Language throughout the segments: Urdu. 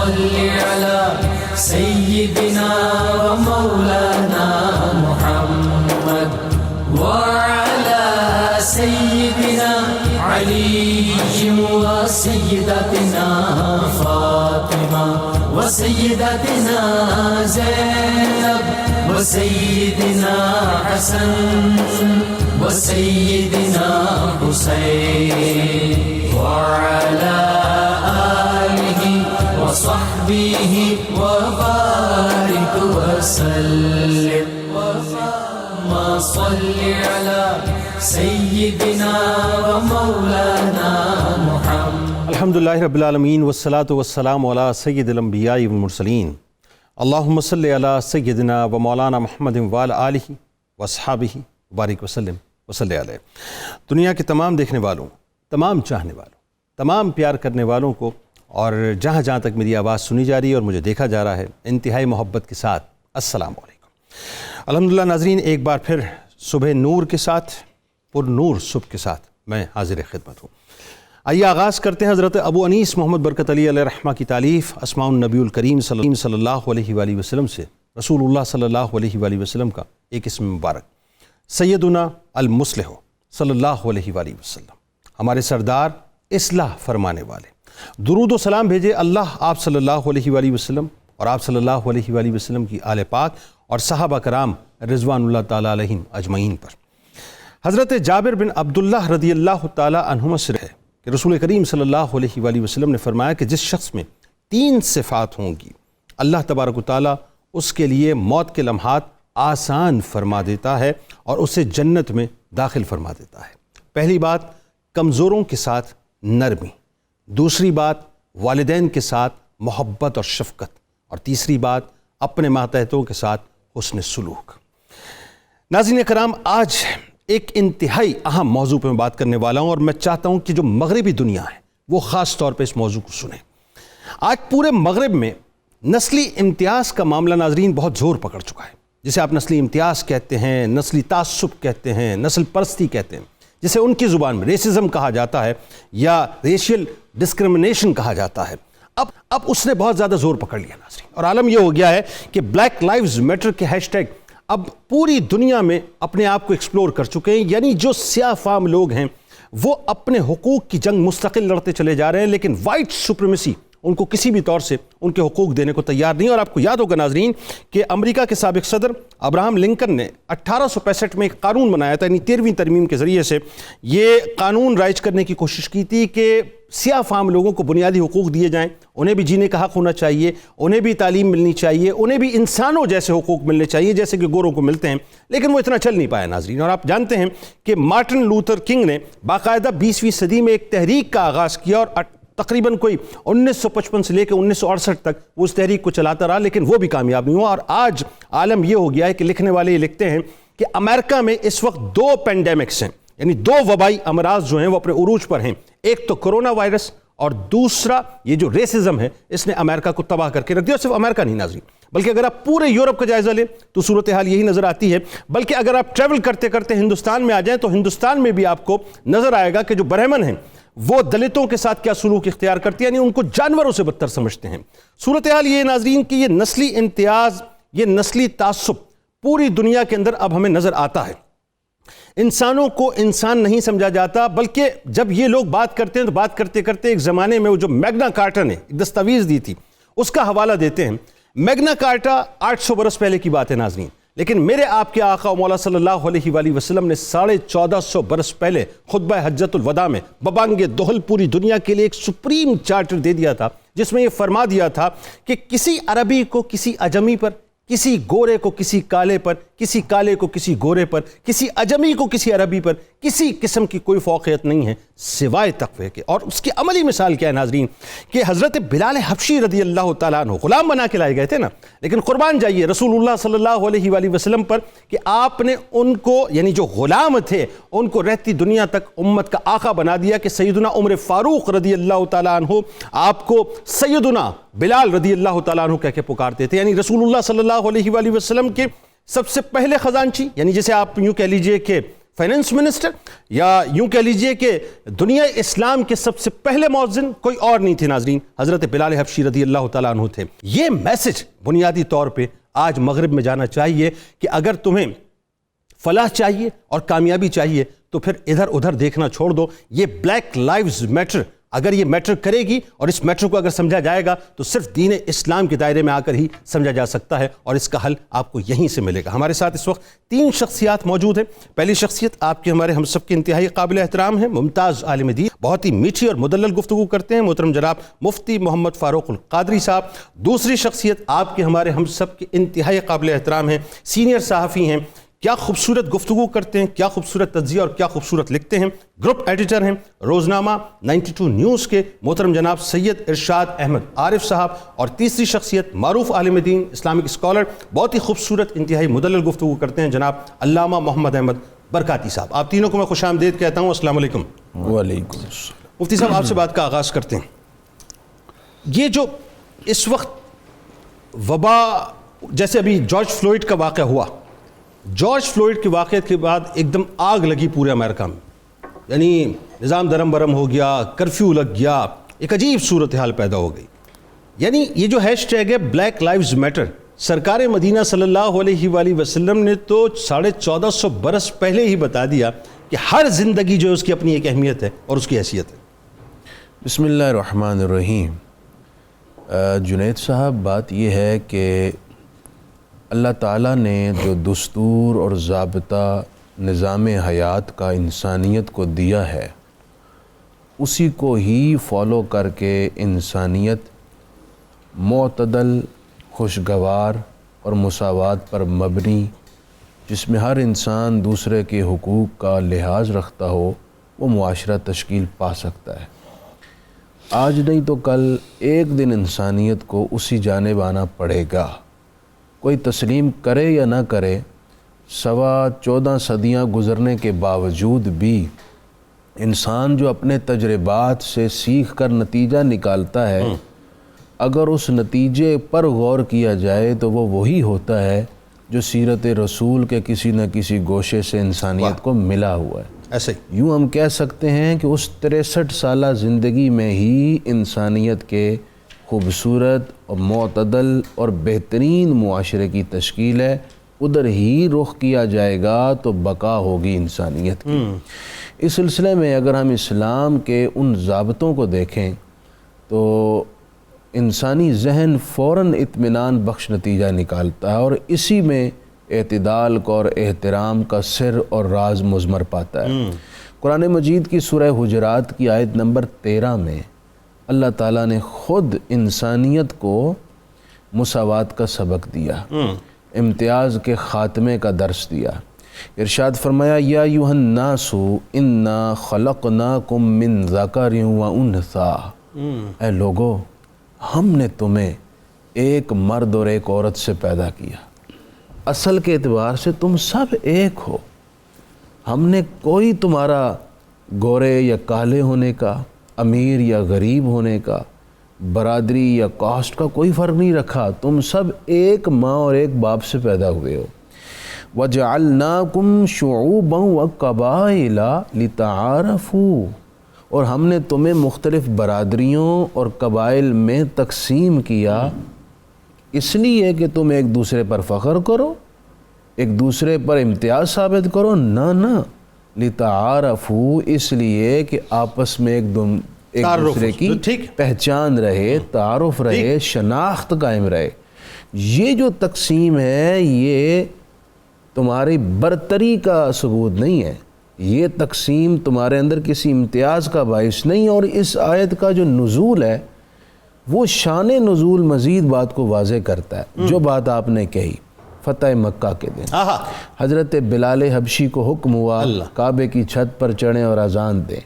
صل على سيدنا ومولانا محمد وعلى سيدنا علي وسيدتنا فاطمة وسيدتنا زينب وسيدنا حسن وسيدنا حسين وعلى آله وصحبه وبارك وسلم اللهم صل على سيدنا ومولانا محمد. الحمدللہ رب العالمین والصلاة والسلام علی سید الانبیاء والمرسلین. اللہم صلی علی سیدنا و مولانا محمد وعلی آلہ واصحابہ وبارک وسلم وصلی علیہ. دنیا کے تمام دیکھنے والوں، تمام چاہنے والوں، تمام پیار کرنے والوں کو، اور جہاں جہاں تک میری آواز سنی جا رہی ہے اور مجھے دیکھا جا رہا ہے، انتہائی محبت کے ساتھ السلام علیکم. الحمدللہ ناظرین، ایک بار پھر صبح نور کے ساتھ، پر نور صبح کے ساتھ میں حاضر خدمت ہوں. آئیے آغاز کرتے ہیں حضرت ابو انیس محمد برکت علی علیہ رحمہ کی تالیف اسماء النبی الکریم صلی اللہ علیہ وآلہ وسلم سے رسول اللہ صلی اللہ علیہ وآلہ وسلم کا ایک اسم مبارک، سیدنا المصلح صلی اللہ علیہ وآلہ وسلم، ہمارے سردار اصلاح فرمانے والے. درود و سلام بھیجے اللہ آپ صلی اللہ علیہ وآلہ وسلم اور آپ صلی اللہ علیہ وآلہ وسلم کی آل پاک اور صحابہ کرام رضوان اللہ تعالیٰ علیہم اجمعین پر. حضرت جابر بن عبداللہ رضی اللہ تعالیٰ عنہما سے ہے کہ رسول کریم صلی اللہ علیہ وآلہ وسلم نے فرمایا کہ جس شخص میں 3 صفات ہوں گی، اللہ تبارک و تعالیٰ اس کے لیے موت کے لمحات آسان فرما دیتا ہے اور اسے جنت میں داخل فرما دیتا ہے. پہلی بات، کمزوروں کے ساتھ نرمی. دوسری بات، والدین کے ساتھ محبت اور شفقت. اور تیسری بات، اپنے ماتحتوں کے ساتھ حسن سلوک. ناظرین کرام، آج ایک انتہائی اہم موضوع پہ میں بات کرنے والا ہوں، اور میں چاہتا ہوں کہ جو مغربی دنیا ہے وہ خاص طور پہ اس موضوع کو سنیں. آج پورے مغرب میں نسلی امتیاز کا معاملہ ناظرین بہت زور پکڑ چکا ہے، جسے آپ نسلی امتیاز کہتے ہیں، نسلی تعصب کہتے ہیں، نسل پرستی کہتے ہیں، جسے ان کی زبان میں ریسزم کہا جاتا ہے یا ریشیل ڈسکرمنیشن کہا جاتا ہے. اب اس نے بہت زیادہ زور پکڑ لیا ناظرین، اور عالم یہ ہو گیا ہے کہ بلیک لائیوز میٹر کے ہیش ٹیگ اب پوری دنیا میں اپنے آپ کو ایکسپلور کر چکے ہیں. یعنی جو سیاہ فام لوگ ہیں وہ اپنے حقوق کی جنگ مستقل لڑتے چلے جا رہے ہیں، لیکن وائٹ سپریمیسی ان کو کسی بھی طور سے ان کے حقوق دینے کو تیار نہیں. اور آپ کو یاد ہوگا ناظرین کہ امریکہ کے سابق صدر ابراہم لنکن نے 1865 میں ایک قانون بنایا تھا، یعنی 13ویں ترمیم کے ذریعے سے یہ قانون رائج کرنے کی کوشش کی تھی کہ سیاہ فام لوگوں کو بنیادی حقوق دیے جائیں، انہیں بھی جینے کا حق ہونا چاہیے، انہیں بھی تعلیم ملنی چاہیے، انہیں بھی انسانوں جیسے حقوق ملنے چاہیے جیسے کہ گوروں کو ملتے ہیں. لیکن وہ اتنا چل نہیں پایا ناظرین. اور آپ جانتے ہیں کہ مارٹن لوتھر کنگ نے باقاعدہ 20ویں صدی میں ایک تحریک کا آغاز کیا، اور تقریباً کوئی 1955 سے لے کے 1968 تک وہ اس تحریک کو چلاتا رہا، لیکن وہ بھی کامیاب نہیں ہوا. اور آج عالم یہ ہو گیا ہے کہ لکھنے والے یہ لکھتے ہیں کہ امریکہ میں اس وقت 2 پینڈیمکس ہیں، یعنی 2 وبائی امراض جو ہیں وہ اپنے عروج پر ہیں. ایک تو کرونا وائرس، اور دوسرا یہ جو ریسزم ہے اس نے امریکہ کو تباہ کر کے رکھ دیا. اور صرف امریکہ نہیں ناظرین، بلکہ اگر آپ پورے یورپ کا جائزہ لیں تو صورتحال یہی نظر آتی ہے. بلکہ اگر آپ ٹریول کرتے کرتے ہندوستان میں آ جائیں تو ہندوستان میں بھی آپ کو نظر آئے گا کہ جو برہمن ہیں وہ دلتوں کے ساتھ کیا سلوک اختیار کرتے ہیں، یعنی ان کو جانوروں سے بدتر سمجھتے ہیں. صورتحال یہ ناظرین کہ یہ نسلی امتیاز، یہ نسلی تعصب پوری دنیا کے اندر اب ہمیں نظر آتا ہے. انسانوں کو انسان نہیں سمجھا جاتا، بلکہ جب یہ لوگ بات کرتے ہیں تو بات کرتے کرتے ایک زمانے میں وہ جو میگنا کارٹا نے ایک دستاویز دی تھی اس کا حوالہ دیتے ہیں. میگنا کارٹا 800 برس پہلے کی بات ہے ناظرین، لیکن میرے آپ کے آقا و مولا صلی اللہ علیہ وآلہ وسلم نے 1450 برس پہلے خطبہ حجت الوداع میں ببانگ دہل پوری دنیا کے لیے ایک سپریم چارٹر دے دیا تھا، جس میں یہ فرما دیا تھا کہ کسی عربی کو کسی عجمی پر، کسی گورے کو کسی کالے پر، کسی کالے کو کسی گورے پر، کسی عجمی کو کسی عربی پر کسی قسم کی کوئی فوقیت نہیں ہے سوائے تقوی کے. اور اس کی عملی مثال کیا ہے ناظرین کہ حضرت بلال حبشی رضی اللہ تعالیٰ عنہ غلام بنا کے لائے گئے تھے نا، لیکن قربان جائیے رسول اللہ صلی اللہ علیہ وآلہ وسلم پر کہ آپ نے ان کو، یعنی جو غلام تھے ان کو رہتی دنیا تک امت کا آقا بنا دیا کہ سیدنا عمر فاروق رضی اللہ تعالیٰ عنہ آپ کو سیدنا بلال رضی اللہ تعالیٰ عنہ کہہ کے پکارتے تھے. یعنی رسول اللہ صلی اللہ علیہ وآلہ وسلم کے سب سے پہلے خزانچی، یعنی جسے آپ یوں کہہ لیجئے کہ فائنانس منسٹر، یا یوں کہہ لیجئے کہ دنیا اسلام کے سب سے پہلے مؤذن کوئی اور نہیں تھے ناظرین، حضرت بلال حبشی رضی اللہ تعالیٰ عنہ تھے۔ یہ میسج بنیادی طور پہ آج مغرب میں جانا چاہیے کہ اگر تمہیں فلاح چاہیے اور کامیابی چاہیے تو پھر ادھر ادھر دیکھنا چھوڑ دو۔ یہ بلیک لائیوز میٹر اگر یہ میٹر کرے گی اور اس میٹر کو اگر سمجھا جائے گا تو صرف دین اسلام کے دائرے میں آ کر ہی سمجھا جا سکتا ہے، اور اس کا حل آپ کو یہیں سے ملے گا۔ ہمارے ساتھ اس وقت 3 شخصیات موجود ہیں۔ پہلی شخصیت آپ کے ہمارے ہم سب کے انتہائی قابل احترام ہیں، ممتاز عالم دین، بہت ہی میٹھی اور مدلل گفتگو کرتے ہیں، محترم جناب مفتی محمد فاروق القادری صاحب۔ دوسری شخصیت آپ کے ہمارے ہم سب کے انتہائی قابل احترام ہیں، سینئر صحافی ہیں، کیا خوبصورت گفتگو کرتے ہیں، کیا خوبصورت تجزیہ اور کیا خوبصورت لکھتے ہیں، گروپ ایڈیٹر ہیں روزنامہ 92 نیوز کے محترم جناب سید ارشاد احمد عارف صاحب۔ اور تیسری شخصیت معروف عالم دین، اسلامک اسکالر، بہت ہی خوبصورت انتہائی مدلل گفتگو کرتے ہیں، جناب علامہ محمد احمد برکاتی صاحب۔ آپ تینوں کو میں خوش آمدید کہتا ہوں، السلام علیکم۔ وعلیکم السلام۔ مفتی صاحب آپ سے بات کا آغاز کرتے ہیں۔ یہ جو اس وقت وبا، جیسے ابھی جارج فلوئڈ کا واقعہ ہوا، جارج فلوئڈ کے واقعے کے بعد ایک دم آگ لگی پورے امریکہ میں، یعنی نظام درم برم ہو گیا، کرفیو لگ گیا، ایک عجیب صورتحال پیدا ہو گئی۔ یعنی یہ جو ہیش ٹیگ ہے بلیک لائیوز میٹر، سرکار مدینہ صلی اللہ علیہ وآلہ وسلم نے تو 1450 برس پہلے ہی بتا دیا کہ ہر زندگی جو ہے اس کی اپنی ایک اہمیت ہے اور اس کی حیثیت ہے۔ بسم اللہ الرحمن الرحیم۔ جنید صاحب، بات یہ ہے کہ اللہ تعالیٰ نے جو دستور اور ضابطہ نظام حیات کا انسانیت کو دیا ہے، اسی کو ہی فالو کر کے انسانیت معتدل، خوشگوار اور مساوات پر مبنی، جس میں ہر انسان دوسرے کے حقوق کا لحاظ رکھتا ہو، وہ معاشرہ تشکیل پا سکتا ہے۔ آج نہیں تو کل ایک دن انسانیت کو اسی جانب آنا پڑے گا، کوئی تسلیم کرے یا نہ کرے۔ 14.25 صدیاں گزرنے کے باوجود بھی انسان جو اپنے تجربات سے سیکھ کر نتیجہ نکالتا ہے، اگر اس نتیجے پر غور کیا جائے تو وہ وہی ہوتا ہے جو سیرت رسول کے کسی نہ کسی گوشے سے انسانیت کو ملا ہوا ہے۔ ایسے یوں ہم کہہ سکتے ہیں کہ اس 63 سالہ زندگی میں ہی انسانیت کے خوبصورت اور معتدل اور بہترین معاشرے کی تشکیل ہے۔ ادھر ہی رخ کیا جائے گا تو بقا ہوگی انسانیت کی۔ اس سلسلے میں اگر ہم اسلام کے ان ضابطوں کو دیکھیں تو انسانی ذہن فوراً اطمینان بخش نتیجہ نکالتا ہے، اور اسی میں اعتدال کو اور احترام کا سر اور راز مضمر پاتا ہے۔ قرآن مجید کی سورہ حجرات کی آیت نمبر 13 میں اللہ تعالیٰ نے خود انسانیت کو مساوات کا سبق دیا، امتیاز کے خاتمے کا درس دیا۔ ارشاد فرمایا، یا ایھا الناس انا خلقناکم من ذکر و انثی، اے لوگو ہم نے تمہیں ایک مرد اور ایک عورت سے پیدا کیا، اصل کے اعتبار سے تم سب ایک ہو۔ ہم نے کوئی تمہارا گورے یا کالے ہونے کا، امیر یا غریب ہونے کا، برادری یا کاسٹ کا کوئی فرق نہیں رکھا، تم سب ایک ماں اور ایک باپ سے پیدا ہوئے ہو۔ وَجَعَلْنَاكُمْ شُعُوبًا وَقَبَائِلَ لِتَعَارَفُوا، اور ہم نے تمہیں مختلف برادریوں اور قبائل میں تقسیم کیا، اس لیے کہ تم ایک دوسرے پر فخر کرو، ایک دوسرے پر امتیاز ثابت کرو، نہ لِتَعَارَفُوا، اس لیے کہ آپس میں ایک دوسرے کی پہچان رہے، تعارف رہے، شناخت قائم رہے۔ یہ جو تقسیم ہے یہ تمہاری برتری کا ثبوت نہیں ہے، یہ تقسیم تمہارے اندر کسی امتیاز کا باعث نہیں۔ اور اس آیت کا جو نزول ہے وہ شان نزول مزید بات کو واضح کرتا ہے۔ جو بات آپ نے کہی فتح مکہ کے دن حضرت بلال حبشی کو حکم ہوا کعبے کی چھت پر چڑھیں اور اذان دیں۔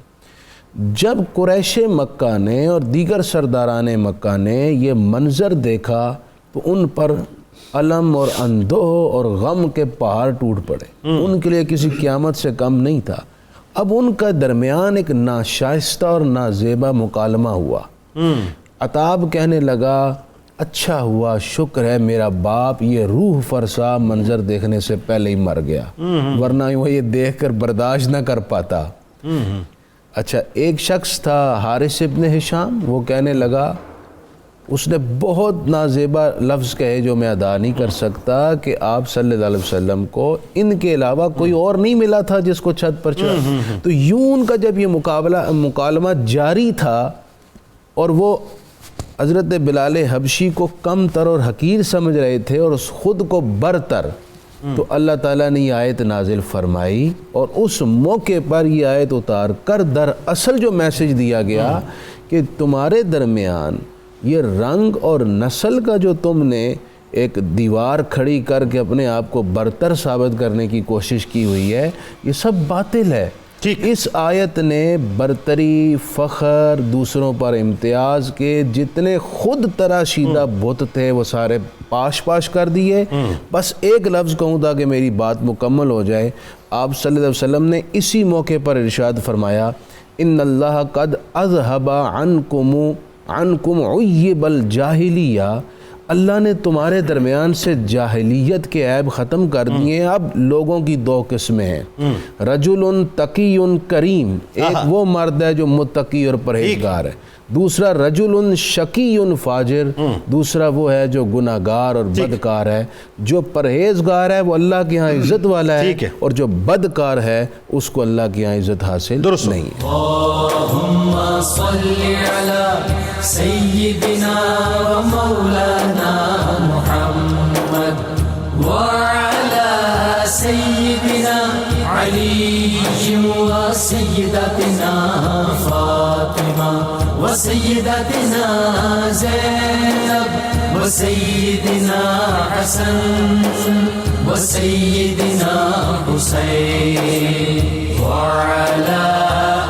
جب قریش مکہ نے اور دیگر سرداران مکہ نے یہ منظر دیکھا تو ان پر الم اور اندوہ اور غم کے پہاڑ ٹوٹ پڑے۔ ان کے لیے کسی قیامت سے کم نہیں تھا۔ اب ان کا درمیان ایک ناشائستہ اور نازیبا مکالمہ ہوا۔ عتاب کہنے لگا، اچھا ہوا، شکر ہے میرا باپ یہ روح فرسا منظر دیکھنے سے پہلے ہی مر گیا، ورنہ وہ یہ دیکھ کر برداشت نہ کر پاتا۔ اچھا، ایک شخص تھا حارث ابن ہشام، وہ کہنے لگا، اس نے بہت نازیبا لفظ کہے جو میں ادا نہیں کر سکتا، کہ آپ صلی اللہ علیہ وسلم کو ان کے علاوہ کوئی اور نہیں ملا تھا جس کو چھت پر چڑھا۔ تو یوں ان کا جب یہ مکالمہ جاری تھا اور وہ حضرت بلال حبشی کو کم تر اور حقیر سمجھ رہے تھے اور خود کو برتر، تو اللہ تعالیٰ نے یہ آیت نازل فرمائی اور اس موقع پر یہ آیت اتار کر دراصل جو میسج دیا گیا کہ تمہارے درمیان یہ رنگ اور نسل کا جو تم نے ایک دیوار کھڑی کر کے اپنے آپ کو برتر ثابت کرنے کی کوشش کی ہوئی ہے، یہ سب باطل ہے۔ اس آیت نے برتری، فخر، دوسروں پر امتیاز کے جتنے خود تراشیدہ بت تھے وہ سارے پاش کر دیے۔ بس ایک لفظ کہوں تاکہ میری بات مکمل ہو جائے، آپ صلی اللہ علیہ وسلم نے اسی موقع پر ارشاد فرمایا، ان اللہ قد اذهب عنکم عیب الجاہلیہ، اللہ نے تمہارے درمیان سے جاہلیت کے عیب ختم کر دیے۔ اب لوگوں کی دو قسمیں ہیں، رجل تقی کریم، ایک وہ مرد ہے جو متقی اور پرہیزگار ہے، دوسرا رجل شقی فاجر، دوسرا وہ ہے جو گناہگار اور بدکار ہے۔ جو پرہیزگار ہے وہ اللہ کے ہاں عزت والا ہے، اور جو بدکار ہے اس کو اللہ کے ہاں عزت حاصل نہیں ہے۔ اللہم صلی علی سیدنا و مولانا محمد وعلی سیدنا علی و سیدتنا فاطمہ و سیدتنا زینب و سیدنا حسن و سیدنا حسین وعلی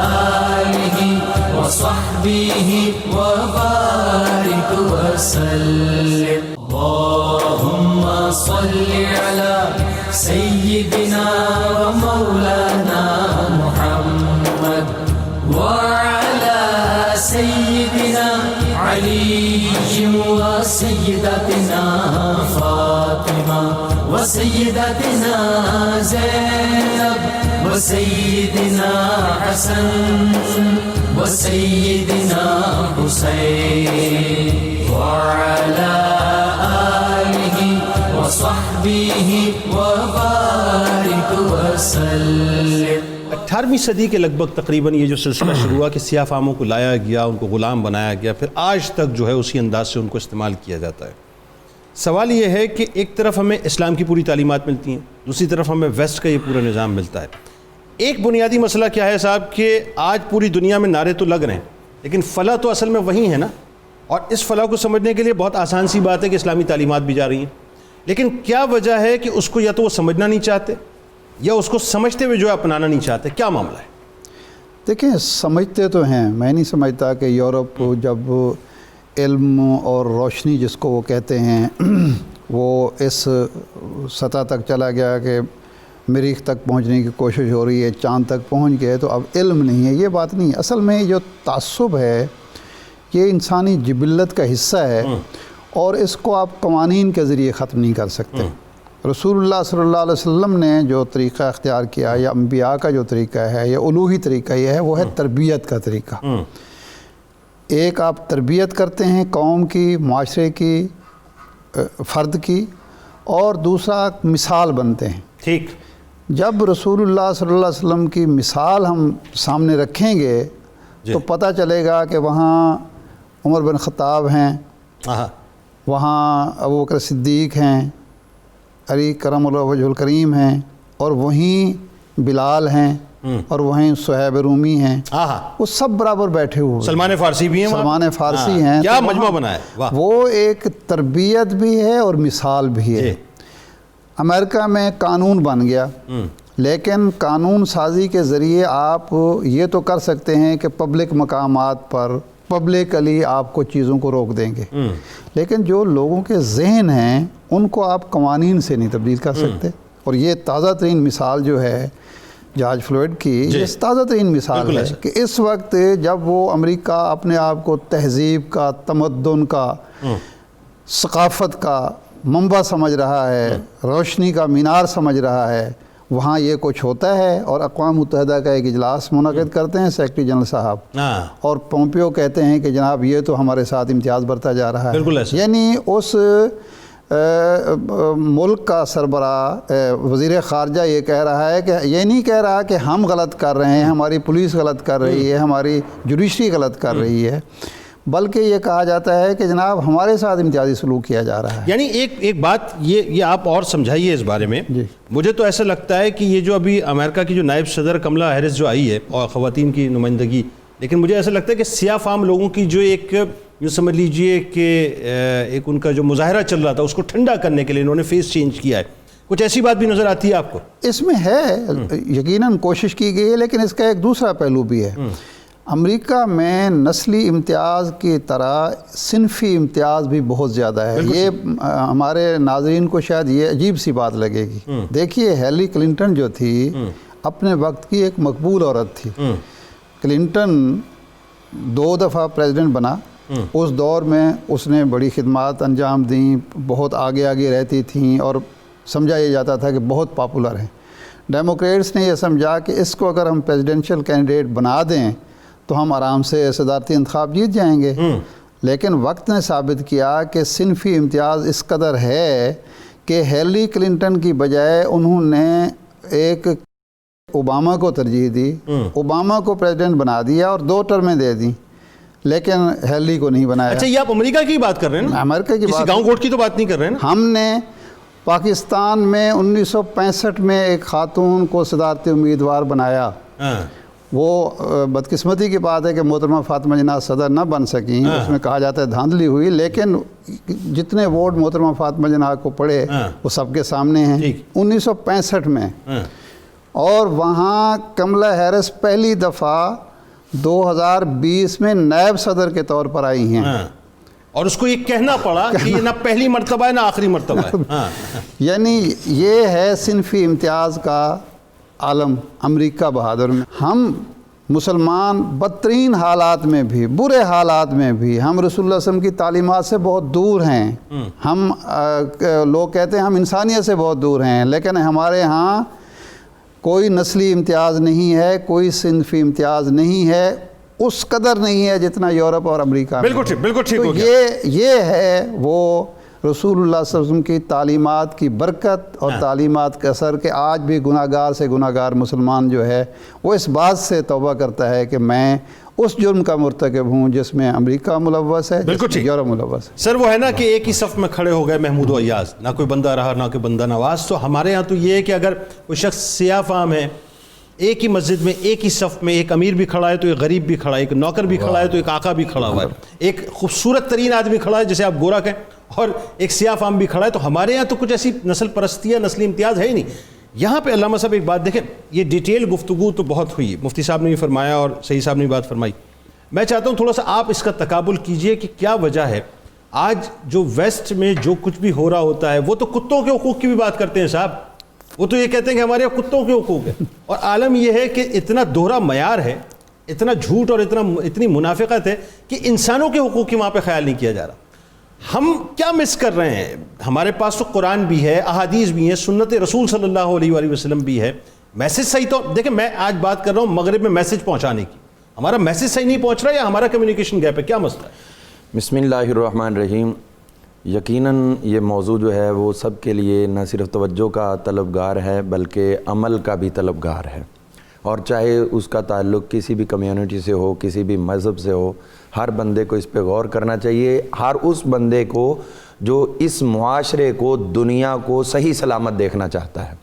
آلہ و صحبہ و بارک وسلم۔ اللہم صلی علی سیدنا و مولانا محمد وعلی سیدنا علی و سیدتنا فاطمہ و سیدتنا زینب و سیدنا حسن و سیدنا حسین وعلی آلہ و صحبہ و بارک وسلم۔ 18ویں صدی کے لگ بھگ تقریباً یہ جو سلسلہ شروع ہوا کہ سیاہ فاموں کو لایا گیا، ان کو غلام بنایا گیا، پھر آج تک جو ہے اسی انداز سے ان کو استعمال کیا جاتا ہے۔ سوال یہ ہے کہ ایک طرف ہمیں اسلام کی پوری تعلیمات ملتی ہیں، دوسری طرف ہمیں ویسٹ کا یہ پورا نظام ملتا ہے۔ ایک بنیادی مسئلہ کیا ہے صاحب کہ آج پوری دنیا میں نعرے تو لگ رہے ہیں، لیکن فلاح تو اصل میں وہی ہے نا، اور اس فلاح کو سمجھنے کے لیے بہت آسان سی بات ہے کہ اسلامی تعلیمات بھی جا رہی ہیں، لیکن کیا وجہ ہے کہ اس کو یا تو وہ سمجھنا نہیں چاہتے یا اس کو سمجھتے ہوئے جو ہے اپنانا نہیں چاہتے؟ کیا معاملہ ہے؟ دیکھیں، سمجھتے تو ہیں، میں نہیں سمجھتا کہ یورپ جب علم اور روشنی جس کو وہ کہتے ہیں وہ اس سطح تک چلا گیا کہ مریخ تک پہنچنے کی کوشش ہو رہی ہے، چاند تک پہنچ گئے تو اب علم نہیں ہے، یہ بات نہیں ہے۔ اصل میں جو تعصب ہے یہ انسانی جبلت کا حصہ ہے، اور اس کو آپ قوانین کے ذریعے ختم نہیں کر سکتے۔ رسول اللہ صلی اللہ علیہ وسلم نے جو طریقہ اختیار کیا یا انبیاء کا جو طریقہ ہے یا الوہی طریقہ یہ ہے، وہ ہے تربیت کا طریقہ۔ ایک آپ تربیت کرتے ہیں قوم کی، معاشرے کی، فرد کی، اور دوسرا مثال بنتے ہیں۔ ٹھیک، جب رسول اللہ صلی اللہ علیہ وسلم کی مثال ہم سامنے رکھیں گے تو پتہ چلے گا کہ وہاں عمر بن خطاب ہیں، وہاں ابوبکر صدیق ہیں، علی کرم اللہ وجہ الکریم ہیں، اور وہیں بلال ہیں، اور وہیں صہیب رومی ہیں، وہ سب برابر بیٹھے ہوئے، سلمان فارسی بھی ہیں، سلمان فارسی ہیں۔ کیا مجمع بنا ہے! وہ ایک تربیت بھی ہے اور مثال بھی ہے۔ امریکہ میں قانون بن گیا، لیکن قانون سازی کے ذریعے آپ یہ تو کر سکتے ہیں کہ پبلک مقامات پر پبلکلی آپ کو چیزوں کو روک دیں گے، لیکن جو لوگوں کے ذہن ہیں ان کو آپ قوانین سے نہیں تبدیل کر سکتے۔ اور یہ تازہ ترین مثال جو ہے جارج فلوئڈ کی، یہ تازہ ترین مثال ہے کہ اس وقت جب وہ امریکہ اپنے آپ کو تہذیب کا، تمدن کا ثقافت کا منبع سمجھ رہا ہے، روشنی کا مینار سمجھ رہا ہے، وہاں یہ کچھ ہوتا ہے اور اقوام متحدہ کا ایک اجلاس منعقد کرتے ہیں سیکرٹری جنرل صاحب، اور پومپیو کہتے ہیں کہ جناب یہ تو ہمارے ساتھ امتیاز برتا جا رہا ہے. بالکل ایسا. یعنی اس ملک کا سربراہ وزیر خارجہ یہ کہہ رہا ہے کہ یہ نہیں کہہ رہا کہ ہم غلط کر رہے ہیں، ہماری پولیس غلط کر رہی ہے، ہماری جوڈیشری غلط کر رہی ہے، بلکہ یہ کہا جاتا ہے کہ جناب ہمارے ساتھ امتیازی سلوک کیا جا رہا ہے. یعنی ایک بات یہ آپ اور سمجھائیے اس بارے میں. مجھے تو ایسا لگتا ہے کہ یہ جو ابھی امریکہ کی جو نائب صدر کملا ہیرس جو آئی ہے اور خواتین کی نمائندگی، لیکن مجھے ایسا لگتا ہے کہ سیاہ فام لوگوں کی جو ایک جو سمجھ لیجئے کہ ایک ان کا جو مظاہرہ چل رہا تھا اس کو ٹھنڈا کرنے کے لیے انہوں نے فیس چینج کیا ہے. کچھ ایسی بات بھی نظر آتی ہے آپ کو؟ اس میں ہے، یقیناً کوشش کی گئی ہے، لیکن اس کا ایک دوسرا پہلو بھی ہے. امریکہ میں نسلی امتیاز کی طرح صنفی امتیاز بھی بہت زیادہ ہے. یہ ہمارے ناظرین کو شاید یہ عجیب سی بات لگے گی. دیکھیے ہیلری کلنٹن جو تھی اپنے وقت کی ایک مقبول عورت تھی. کلنٹن 2 دفعہ پریزیڈنٹ بنا. اس دور میں اس نے بڑی خدمات انجام دیں، بہت آگے رہتی تھیں اور سمجھا یہ جاتا تھا کہ بہت پاپولر ہیں. ڈیموکریٹس نے یہ سمجھا کہ اس کو اگر ہم پریزیڈنشل کینڈیڈیٹ بنا دیں تو ہم آرام سے صدارتی انتخاب جیت جائیں گے. لیکن وقت نے ثابت کیا کہ صنفی امتیاز اس قدر ہے کہ ہیلری کلنٹن کی بجائے انہوں نے ایک اوباما کو ترجیح دی، اوباما کو پریزیڈنٹ بنا دیا اور 2 ٹرمیں دے دیں، لیکن ہیلری کو نہیں بنایا. اچھا، یہ آپ امریکہ کی بات کر رہے ہیں نا؟ امریکہ کی کسی گاؤں گوٹ کی تو بات نہیں کر رہے ہیں نا؟ ہم نے پاکستان میں 1965 میں ایک خاتون کو صدارتی امیدوار بنایا. وہ بدقسمتی کی بات ہے کہ محترمہ فاطمہ جناح صدر نہ بن سکیں، اس میں کہا جاتا ہے دھاندلی ہوئی، لیکن جتنے ووٹ محترمہ فاطمہ جناح کو پڑے وہ سب کے سامنے ہیں. 1965 میں، اور وہاں کملا ہیرس پہلی دفعہ 2020 میں نائب صدر کے طور پر آئی ہیں. اور اس کو یہ کہنا پڑا کہ یہ نہ پہلی مرتبہ ہے نہ آخری مرتبہ ہے. یعنی یہ ہے صنفی امتیاز کا عالم امریکہ بہادر میں. ہم مسلمان بدترین حالات میں بھی، برے حالات میں بھی، ہم رسول اللہ صلی اللہ علیہ وسلم کی تعلیمات سے بہت دور ہیں. ہم لوگ کہتے ہیں ہم انسانیت سے بہت دور ہیں، لیکن ہمارے ہاں کوئی نسلی امتیاز نہیں ہے، کوئی صنفی امتیاز نہیں ہے، اس قدر نہیں ہے جتنا یورپ اور امریکہ میں. بالکل ٹھیک ہو گیا. یہ ہے وہ رسول اللہ صلی اللہ علیہ وسلم کی تعلیمات کی برکت اور تعلیمات کا اثر کہ آج بھی گناہ گار سے گناہ گار مسلمان جو ہے وہ اس بات سے توبہ کرتا ہے کہ میں اس جرم کا مرتکب ہوں جس میں امریکہ ملوث ہے، جس میں یورپ ملوث ہے. سر وہ ہے نا کہ ایک ہی صف میں کھڑے ہو گئے محمود و ایاز، نہ کوئی بندہ رہا نہ کوئی بندہ نواز. تو ہمارے ہاں تو یہ ہے کہ اگر کوئی شخص سیاہ فام ہے، ایک ہی مسجد میں ایک ہی صف میں ایک امیر بھی کھڑا ہے تو ایک غریب بھی کھڑا ہے، ایک نوکر بھی کھڑا ہے تو ایک آقا بھی کھڑا ہوا ہے، ایک خوبصورت ترین آدمی کھڑا ہے جسے آپ گورا کہیں، اور ایک سیاہ فام بھی کھڑا ہے. تو ہمارے یہاں تو کچھ ایسی نسل پرستی یا نسلی امتیاز ہے ہی نہیں. یہاں پہ علامہ صاحب ایک بات دیکھیں، یہ ڈیٹیل گفتگو تو بہت ہوئی، مفتی صاحب نے بھی فرمایا اور سعید صاحب نے بھی بات فرمائی. میں چاہتا ہوں تھوڑا سا آپ اس کا تقابل کیجئے کہ کیا وجہ ہے آج جو ویسٹ میں جو کچھ بھی ہو رہا ہوتا ہے، وہ تو کتوں کے حقوق کی بھی بات کرتے ہیں صاحب، وہ تو یہ کہتے ہیں کہ ہمارے یہاں کتوں کے حقوق ہیں. اور عالم یہ ہے کہ اتنا دوہرا معیار ہے، اتنا جھوٹ اور اتنی منافقت ہے کہ انسانوں کے حقوق کی وہاں پہ خیال نہیں کیا جا رہا. ہم کیا مس کر رہے ہیں؟ ہمارے پاس تو قرآن بھی ہے، احادیث بھی ہیں، سنت رسول صلی اللہ علیہ وآلہ وسلم بھی ہے. میسج صحیح تو دیکھیں، میں آج بات کر رہا ہوں مغرب میں میسج پہنچانے کی، ہمارا میسج صحیح نہیں پہنچ رہا یا ہمارا کمیونیکیشن گیپ ہے؟ کیا مسئلہ ہے؟ بسم اللہ الرحمن الرحیم. یقیناً یہ موضوع جو ہے وہ سب کے لیے نہ صرف توجہ کا طلبگار ہے بلکہ عمل کا بھی طلبگار ہے. اور چاہے اس کا تعلق کسی بھی کمیونٹی سے ہو، کسی بھی مذہب سے ہو، ہر بندے کو اس پہ غور کرنا چاہیے. ہر اس بندے کو جو اس معاشرے کو، دنیا کو صحیح سلامت دیکھنا چاہتا ہے.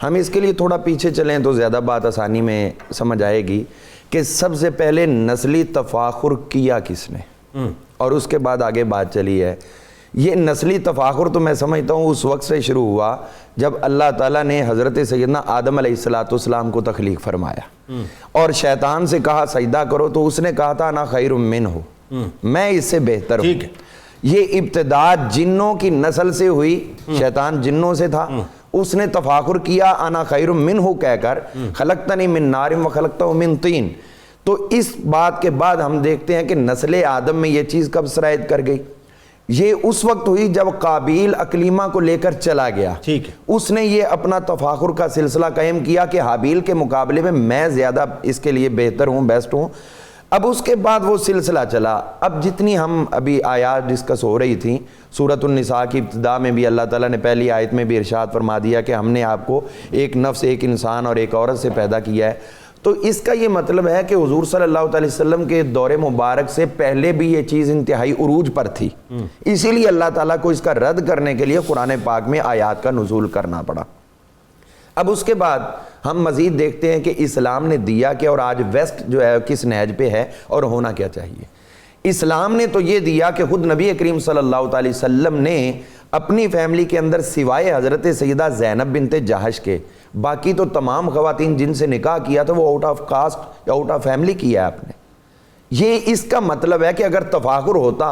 ہم اس کے لیے تھوڑا پیچھے چلیں تو زیادہ بات آسانی میں سمجھ آئے گی کہ سب سے پہلے نسلی تفاخر کیا کس نے، اور اس کے بعد آگے بات چلی ہے. یہ نسلی تفاخر تو میں سمجھتا ہوں اس وقت سے شروع ہوا جب اللہ تعالیٰ نے حضرت سیدنا آدم علیہ السلام کو تخلیق فرمایا اور شیطان سے کہا سجدہ کرو، تو اس نے کہا تھا انا خیر منہ، میں اس سے بہتر ہوں. یہ ابتدا جنوں کی نسل سے ہوئی، شیطان جنوں سے تھا، اس نے تفاخر کیا انا خیر منہ کہہ کر، خلقتنی من نار و خلقتہ من طین. تو اس بات کے بعد ہم دیکھتے ہیں کہ نسل آدم میں یہ چیز کب سرایت کر گئی؟ یہ اس وقت ہوئی جب قابیل اکلیمہ کو لے کر چلا گیا، ٹھیک ہے، اس نے یہ اپنا تفاخر کا سلسلہ قائم کیا کہ حابیل کے مقابلے میں زیادہ اس کے لیے بہتر ہوں، بیسٹ ہوں۔ اب اس کے بعد وہ سلسلہ چلا۔ اب جتنی ہم ابھی آیات ڈسکس ہو رہی تھیں، سورۃ النساء کی ابتدا میں بھی اللہ تعالیٰ نے پہلی آیت میں بھی ارشاد فرما دیا کہ ہم نے آپ کو ایک نفس، ایک انسان اور ایک عورت سے پیدا کیا ہے، تو اس کا یہ مطلب ہے کہ حضور صلی اللہ علیہ وسلم کے دور مبارک سے پہلے بھی یہ چیز انتہائی عروج پر تھی، اسی لیے اللہ تعالیٰ کو اس کا رد کرنے کے لیے قرآن پاک میں آیات کا نزول کرنا پڑا۔ اب اس کے بعد ہم مزید دیکھتے ہیں کہ اسلام نے دیا کیا اور آج ویسٹ جو ہے کس نہج پہ ہے اور ہونا کیا چاہیے۔ اسلام نے تو یہ دیا کہ خود نبی کریم صلی اللہ علیہ وسلم نے اپنی فیملی کے اندر سوائے حضرت سیدہ زینب بنت جہش کے باقی تو تمام خواتین جن سے نکاح کیا تھا وہ آؤٹ آف کاسٹ یا آؤٹ آف فیملی کیا ہے آپ نے۔ یہ اس کا مطلب ہے کہ اگر تفاخر ہوتا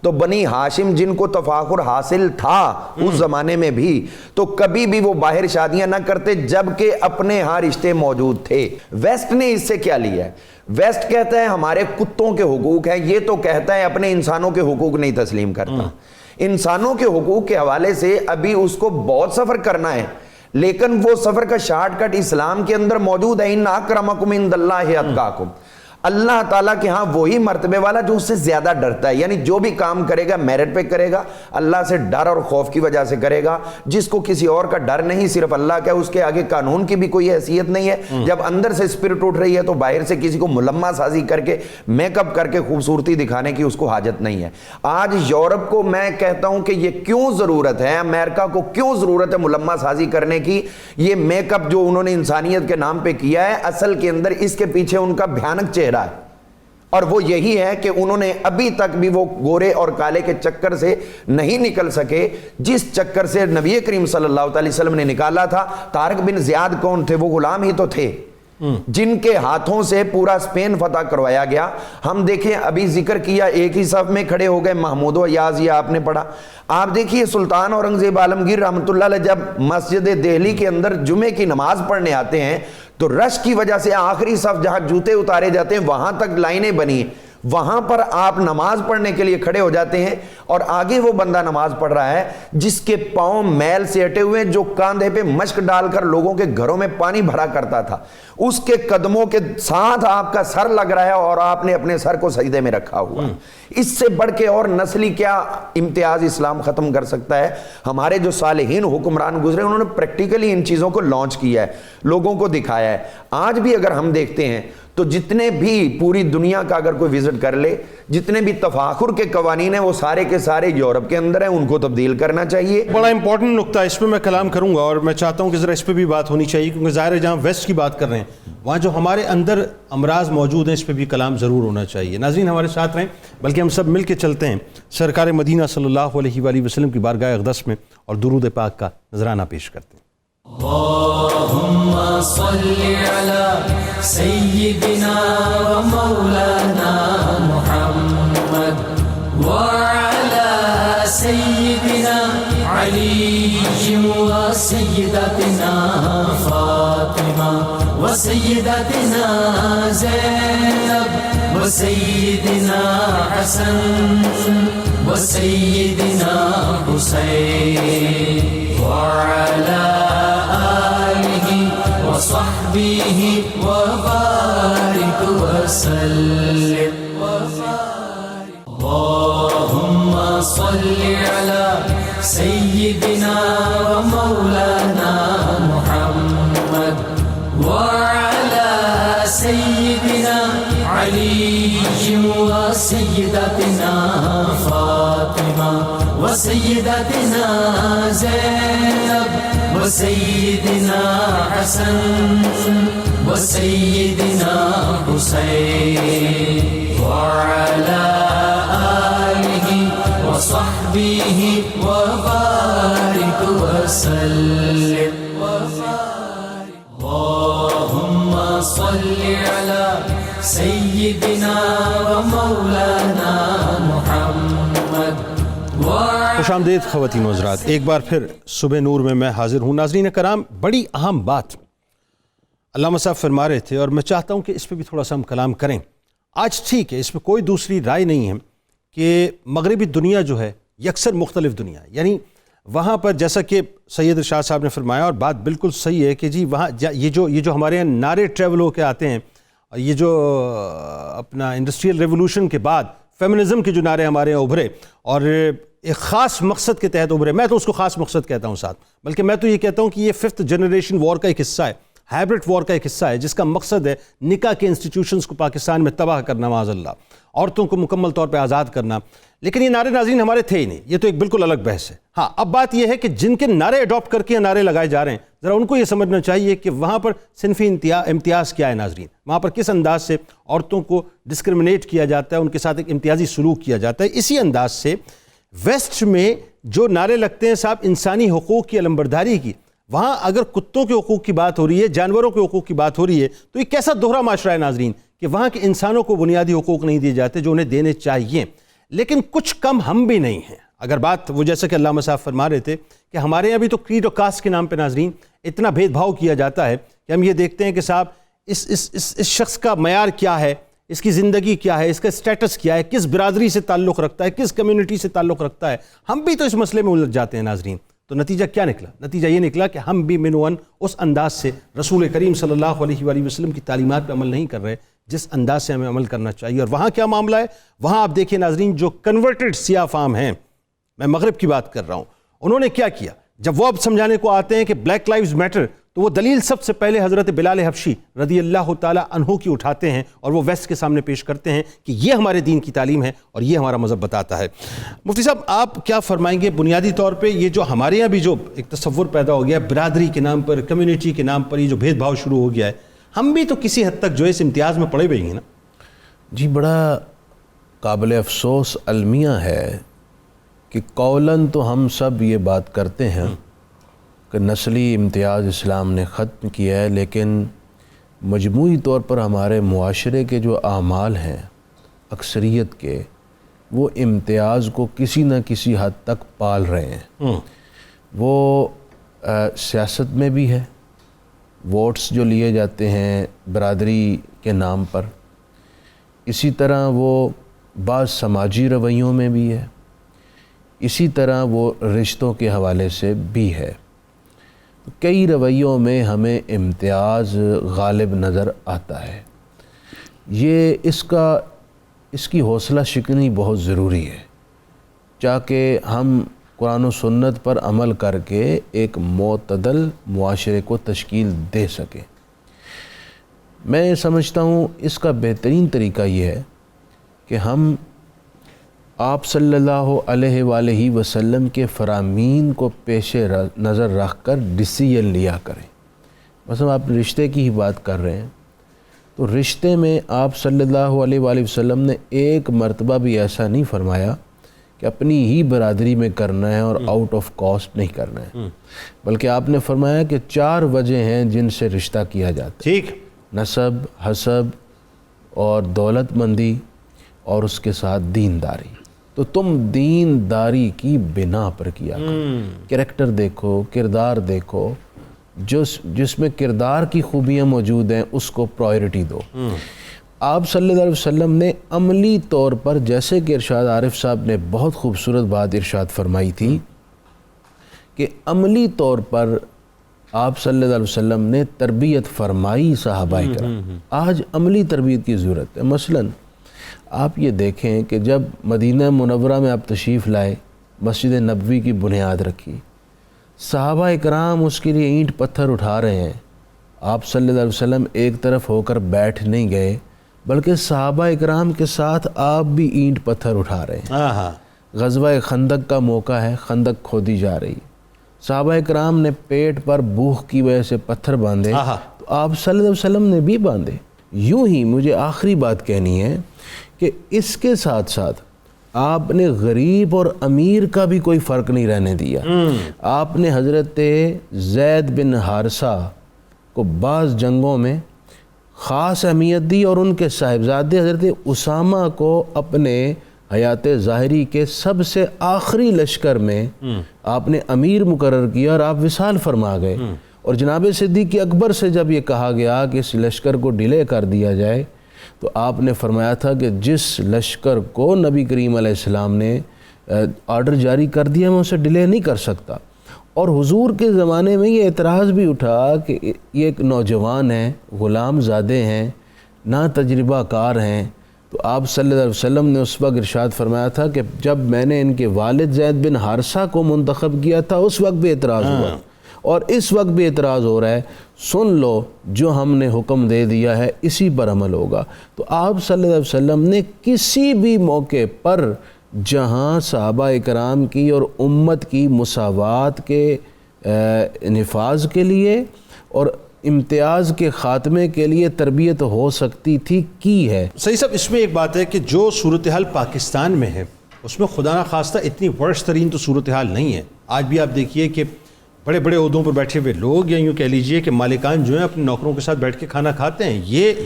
تو بنی ہاشم جن کو تفاخر حاصل تھا اس زمانے میں بھی، تو کبھی بھی وہ باہر شادیاں نہ کرتے جبکہ اپنے ہاں رشتے موجود تھے۔ ویسٹ نے اس سے کیا لیا ہے؟ ویسٹ کہتا ہے ہمارے کتوں کے حقوق ہیں، یہ تو کہتا ہے اپنے انسانوں کے حقوق نہیں تسلیم کرتا۔ انسانوں کے حقوق کے حوالے سے ابھی اس کو بہت سفر کرنا ہے، لیکن وہ سفر کا شارٹ کٹ اسلام کے اندر موجود ہے۔ ان اکرمکم عند اللہ اتقاکم، اللہ تعالیٰ کے ہاں وہی مرتبے والا جو اس سے زیادہ ڈرتا ہے، یعنی جو بھی کام کرے گا میرٹ پہ کرے گا، اللہ سے ڈر اور خوف کی وجہ سے کرے گا۔ جس کو کسی اور کا ڈر نہیں، صرف اللہ کا، اس کے آگے قانون کی بھی کوئی حیثیت نہیں ہے۔ جب اندر سے اسپرٹ اٹھ رہی ہے تو باہر سے کسی کو ملمہ سازی کر کے میک اپ کر کے خوبصورتی دکھانے کی اس کو حاجت نہیں ہے۔ آج یورپ کو میں کہتا ہوں کہ یہ کیوں ضرورت ہے، امریکہ کو کیوں ضرورت ہے ملمہ سازی کرنے کی؟ یہ میک اپ جو انہوں نے انسانیت کے نام پہ کیا ہے، اصل کے اندر اس کے پیچھے ان کا بھیانک چہرہ ہے، اور وہ یہی ہے کہ انہوں نے ابھی تک بھی وہ گورے اور کالے کے چکر سے نہیں نکل سکے جس چکر سے نبی کریم صلی اللہ علیہ وسلم نے نکالا تھا۔ طارق بن زیاد کون تھے؟ وہ غلام ہی تو تھے جن کے ہاتھوں سے پورا اسپین فتح کروایا گیا۔ ہم دیکھیں ابھی ذکر کیا، ایک ہی صف میں کھڑے ہو گئے محمود و ایاز، یہ آپ نے پڑھا۔ آپ دیکھیے سلطان اورنگزیب عالمگیر رحمۃ اللہ علیہ جب مسجد دہلی کے اندر جمعے کی نماز پڑھنے آتے ہیں تو رش کی وجہ سے آخری صف جہاں جوتے اتارے جاتے ہیں وہاں تک لائنیں بنی، وہاں پر آپ نماز پڑھنے کے لیے کھڑے ہو جاتے ہیں، اور آگے وہ بندہ نماز پڑھ رہا ہے جس کے پاؤں میل سے اٹے ہوئے، جو کاندھے پہ مشک ڈال کر لوگوں کے گھروں میں پانی بھرا کرتا تھا، اس کے قدموں کے ساتھ آپ کا سر لگ رہا ہے اور آپ نے اپنے سر کو سجدے میں رکھا ہوا۔ اس سے بڑھ کے اور نسلی کیا امتیاز اسلام ختم کر سکتا ہے؟ ہمارے جو صالحین حکمران گزرے انہوں نے پریکٹیکلی ان چیزوں کو لانچ کیا ہے، لوگوں کو دکھایا ہے۔ آج بھی اگر ہم دیکھتے ہیں تو جتنے بھی پوری دنیا کا اگر کوئی وزٹ کر لے، جتنے بھی تفاخر کے قوانین ہیں وہ سارے کے سارے یورپ کے اندر ہیں، ان کو تبدیل کرنا چاہیے۔ بڑا امپورٹنٹ نقطہ، اس پہ میں کلام کروں گا اور میں چاہتا ہوں کہ ذرا اس پہ بھی بات ہونی چاہیے، کیونکہ ظاہر ہے جہاں ویسٹ کی بات کر رہے ہیں وہاں جو ہمارے اندر امراض موجود ہیں اس پہ بھی کلام ضرور ہونا چاہیے۔ ناظرین ہمارے ساتھ رہیں، بلکہ ہم سب مل کے چلتے ہیں سرکار مدینہ صلی اللہ علیہ وآلہ وسلم کی بارگاہ اقدس میں اور درود پاک کا نذرانہ پیش کرتے ہیں۔ اللهم صل على سيدنا ومولانا محمد وعلى سيدنا علي وسيدتنا فاطمة وسيدتنا زينب وسيدنا حسن وسيدنا حسين وعلى وصحبه وبارك وسلم اللهم صل على سيدنا ومولانا محمد وعلى سيدنا علي وسيدتنا فاطمة وسيدتنا زينب وسيدنا حسن وسيدنا حسين وعلى آله وصحبه وبارك وسلم اللهم صل على سيدنا ومولانا محمد خوش آمدید خواتین و حضرات، ایک بار پھر صبح نور میں حاضر ہوں۔ ناظرین کرام، بڑی اہم بات علامہ صاحب فرما رہے تھے اور میں چاہتا ہوں کہ اس پہ بھی تھوڑا سا ہم کلام کریں۔ آج ٹھیک ہے، اس میں کوئی دوسری رائے نہیں ہے کہ مغربی دنیا جو ہے یہ اکثر مختلف دنیا ہے. یعنی وہاں پر جیسا کہ سید ارشاد صاحب نے فرمایا، اور بات بالکل صحیح ہے کہ جی وہاں یہ جو ہمارے یہاں نعرے ٹریول ہو کے آتے ہیں، یہ جو اپنا انڈسٹریل ریولوشن کے بعد فیمنزم کے جو نعرے ہمارے یہاں ابھرے اور ایک خاص مقصد کے تحت ابھرے، میں تو اس کو خاص مقصد کہتا ہوں ساتھ، بلکہ میں تو یہ کہتا ہوں کہ یہ 5th جنریشن وار کا ایک حصہ ہے، ہائبرڈ وار کا ایک حصہ ہے، جس کا مقصد ہے نکاح کے انسٹیٹیوشنز کو پاکستان میں تباہ کرنا، معاذ اللہ، عورتوں کو مکمل طور پہ آزاد کرنا. لیکن یہ نعرے ناظرین ہمارے تھے ہی نہیں، یہ تو ایک بالکل الگ بحث ہے. ہاں اب بات یہ ہے کہ جن کے نعرے اڈاپٹ کر کے نعرے لگائے جا رہے ہیں، ذرا ان کو یہ سمجھنا چاہیے کہ وہاں پر صنفی امتیاز کیا ہے ناظرین، وہاں پر کس انداز سے عورتوں کو ڈسکرمنیٹ کیا جاتا ہے، ان کے ساتھ ایک امتیازی سلوک کیا جاتا ہے. اسی انداز سے ویسٹ میں جو نعرے لگتے ہیں صاحب انسانی حقوق کی علمبرداری کی، وہاں اگر کتوں کے حقوق کی بات ہو رہی ہے، جانوروں کے حقوق کی بات ہو رہی ہے، تو یہ کیسا دوہرا معاشرہ ہے ناظرین کہ وہاں کے انسانوں کو بنیادی حقوق نہیں دیے جاتے جو انہیں دینے چاہیے. لیکن کچھ کم ہم بھی نہیں ہیں. اگر بات وہ جیسا کہ علامہ صاحب فرما رہے تھے کہ ہمارے یہاں بھی تو کریڈ اور کاسٹ کے نام پہ ناظرین اتنا بھید بھاؤ کیا جاتا ہے کہ ہم یہ دیکھتے ہیں کہ صاحب اس شخص کا معیار کیا ہے، اس کی زندگی کیا ہے، اس کا سٹیٹس کیا ہے، کس برادری سے تعلق رکھتا ہے، کس کمیونٹی سے تعلق رکھتا ہے. ہم بھی تو اس مسئلے میں الجھ جاتے ہیں ناظرین. تو نتیجہ کیا نکلا؟ نتیجہ یہ نکلا کہ ہم بھی منون اس انداز سے رسول کریم صلی اللہ علیہ وآلہ وسلم کی تعلیمات پہ عمل نہیں کر رہے جس انداز سے ہمیں عمل کرنا چاہیے. اور وہاں کیا معاملہ ہے؟ وہاں آپ دیکھیں ناظرین، جو کنورٹڈ سیاہ فام ہیں، میں مغرب کی بات کر رہا ہوں، انہوں نے کیا کیا؟ جب وہ اب سمجھانے کو آتے ہیں کہ بلیک لائیوز میٹر، تو وہ دلیل سب سے پہلے حضرت بلال حبشی رضی اللہ تعالی عنہ کی اٹھاتے ہیں اور وہ ویسٹ کے سامنے پیش کرتے ہیں کہ یہ ہمارے دین کی تعلیم ہے اور یہ ہمارا مذہب بتاتا ہے. مفتی صاحب آپ کیا فرمائیں گے؟ بنیادی طور پہ یہ جو ہمارے یہاں بھی جو ایک تصور پیدا ہو گیا ہے برادری کے نام پر، کمیونٹی کے نام پر، یہ جو بھید بھاؤ شروع ہو گیا ہے، ہم بھی تو کسی حد تک جو ہے اس امتیاز میں پڑے ہوئے ہیں نا. جی بڑا قابل افسوس المیہ ہے کہ قولاً تو ہم سب یہ بات کرتے ہیں کہ نسلی امتیاز اسلام نے ختم کیا ہے، لیکن مجموعی طور پر ہمارے معاشرے کے جو اعمال ہیں اکثریت کے، وہ امتیاز کو کسی نہ کسی حد تک پال رہے ہیں. وہ سیاست میں بھی ہے، ووٹس جو لیے جاتے ہیں برادری کے نام پر، اسی طرح وہ بعض سماجی رویوں میں بھی ہے، اسی طرح وہ رشتوں کے حوالے سے بھی ہے. کئی رویوں میں ہمیں امتیاز غالب نظر آتا ہے. یہ اس کی حوصلہ شکنی بہت ضروری ہے تاکہ ہم قرآن و سنت پر عمل کر کے ایک معتدل معاشرے کو تشکیل دے سکیں. میں سمجھتا ہوں اس کا بہترین طریقہ یہ ہے کہ ہم آپ صلی اللہ علیہ وآلہ وسلم کے فرامین کو پیش نظر رکھ کر ڈیسیژن لیا کریں. مثلا آپ رشتے کی ہی بات کر رہے ہیں تو رشتے میں آپ صلی اللہ علیہ وآلہ وسلم نے ایک مرتبہ بھی ایسا نہیں فرمایا کہ اپنی ہی برادری میں کرنا ہے اور آؤٹ آف کاسٹ نہیں کرنا ہے، بلکہ آپ نے فرمایا کہ 4 وجہ ہیں جن سے رشتہ کیا جاتا ہے. ٹھیک، نسب، حسب اور دولت مندی اور اس کے ساتھ دینداری. تو تم دینداری کی بنا پر کیا کرو. کریکٹر دیکھو، کردار دیکھو، جس میں کردار کی خوبیاں موجود ہیں اس کو پرائیورٹی دو. آپ صلی اللہ علیہ وسلم نے عملی طور پر، جیسے کہ ارشاد عارف صاحب نے بہت خوبصورت بات ارشاد فرمائی تھی کہ عملی طور پر آپ صلی اللہ علیہ وسلم نے تربیت فرمائی صحابہ کرام. آج عملی تربیت کی ضرورت ہے. مثلاً آپ یہ دیکھیں کہ جب مدینہ منورہ میں آپ تشریف لائے، مسجد نبوی کی بنیاد رکھی، صحابہ اکرام اس کے لیے اینٹ پتھر اٹھا رہے ہیں. آپ صلی اللہ علیہ وسلم ایک طرف ہو کر بیٹھ نہیں گئے بلکہ صحابہ اکرام کے ساتھ آپ بھی اینٹ پتھر اٹھا رہے ہیں. غزوہ خندق کا موقع ہے، خندق کھودی جا رہی، صحابہ اکرام نے پیٹ پر بھوک کی وجہ سے پتھر باندھے تو آپ صلی اللہ علیہ وسلم نے بھی باندھے. یوں ہی مجھے آخری بات کہنی ہے کہ اس کے ساتھ ساتھ آپ نے غریب اور امیر کا بھی کوئی فرق نہیں رہنے دیا. آپ نے حضرت زید بن حارثہ کو بعض جنگوں میں خاص اہمیت دی اور ان کے صاحبزادے حضرت اسامہ کو اپنے حیات ظاہری کے سب سے آخری لشکر میں آپ نے امیر مقرر کیا اور آپ وصال فرما گئے. اور جناب صدیق اکبر سے جب یہ کہا گیا کہ اس لشکر کو ڈیلے کر دیا جائے تو آپ نے فرمایا تھا کہ جس لشکر کو نبی کریم علیہ السلام نے آرڈر جاری کر دیا میں اسے ڈیلے نہیں کر سکتا۔ اور حضور کے زمانے میں یہ اعتراض بھی اٹھا کہ یہ ایک نوجوان ہیں، غلام زادے ہیں، نا تجربہ کار ہیں، تو آپ صلی اللہ علیہ وسلم نے اس وقت ارشاد فرمایا تھا کہ جب میں نے ان کے والد زید بن حارثہ کو منتخب کیا تھا اس وقت بھی اعتراض ہوا، اور اس وقت بھی اعتراض ہو رہا ہے، سن لو جو ہم نے حکم دے دیا ہے اسی پر عمل ہوگا۔ تو آپ صلی اللہ علیہ وسلم نے کسی بھی موقع پر جہاں صحابہ اکرام کی اور امت کی مساوات کے نفاذ کے لیے اور امتیاز کے خاتمے کے لیے تربیت ہو سکتی تھی کی ہے۔ صحیح صاحب، اس میں ایک بات ہے کہ جو صورتحال پاکستان میں ہے اس میں خدا نخواستہ اتنی ورش ترین تو صورتحال نہیں ہے۔ آج بھی آپ دیکھیے کہ بڑے بڑے عہدوں پر بیٹھے ہوئے لوگ، یا یوں کہہ لیجئے کہ مالکان جو ہیں اپنے نوکروں کے ساتھ بیٹھ کے کھانا کھاتے ہیں۔